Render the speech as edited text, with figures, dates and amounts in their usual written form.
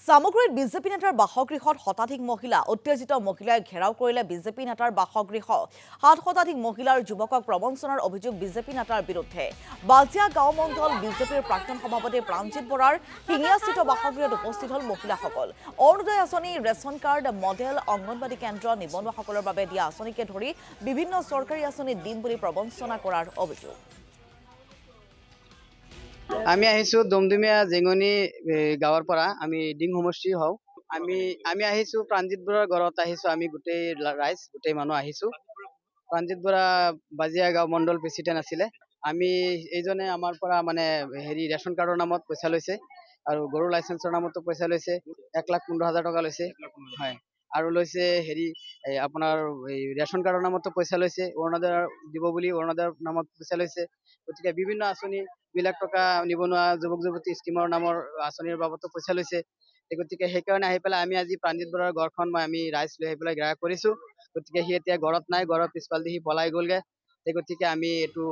সামগ্ৰীত বিজেপি নেতাৰ বাসগৃহত শতাধিক মহিলা উত্তেজিত মহিলাই ঘেৰাও কৰিলে বিজেপি নেতাৰ বাসগৃহ 7 শতাধিক মহিলাৰ যুৱকক প্ৰবঞ্চনাৰ অভিযোগ বিজেপি নেতাৰ বিৰুদ্ধে বাজিয়া গাঁও মণ্ডল বিজেপিৰ প্ৰাক্তন সভাপতি প্ৰাণজিৎ বৰাৰ শিঙিয়াস্থিত বাসগৃহত উপস্থিত হল মহিলাসকল অৰুণোদয় আঁচনি ৰেচন কাৰ্ড মডেল অংগনবাদী কেন্দ্ৰ নিবনুৱাসকলৰ বাবে দিয়া আঁচনিকে ধৰি বিভিন্ন চৰকাৰী আঁচনি দিম বুলি প্ৰবঞ্চনা কৰাৰ অভিযোগ আমি আহিছো দমদমীয়া জেঙনি গাঁৱৰ পৰা আমি ডিং সমষ্টি হওঁ আমি আহিছো প্ৰাণজিৎ বৰাৰ ঘৰত আহিছো আমি গোটেই ৰাইজ গোটেই মানুহ আহিছো প্ৰাণজিৎ বৰা বাজিয়া গাঁও মণ্ডল প্ৰেচিডেণ্ট আছিলে আমি এইজনে আমাৰ পৰা মানে হেৰি ৰেচন কাৰ্ডৰ নামত পইচা লৈছে আৰু গৰু লাইচেন্সৰ নামতো পইচা লৈছে 1,15,000 টকা লৈছে হয় আৰু লৈছে হেৰি আপোনাৰ ৰেচন কাৰ্ডৰ নামতো পইচা লৈছে অৰুণোদয় দিব বুলি অৰুণোদয়ৰ নামত পইচা লৈছে গতিকে বিভিন্ন আঁচনি বিলাক টকা নিবনুৱা যুৱক যুৱতী স্কিমৰ নামৰ আঁচনিৰ বাবতো পইচা লৈছে গতিকে সেইকাৰণে আহি পেলাই আমি আজি প্ৰাণজিৎ বৰাৰ ঘৰখন আমি ৰাইজ লৈ আহি পেলাই ঘেৰাও কৰিছো গতিকে সি এতিয়া ঘৰত নাই ঘৰৰ পিছফালেদি সি পলাই গ'লগে গতিকে আমি এইটো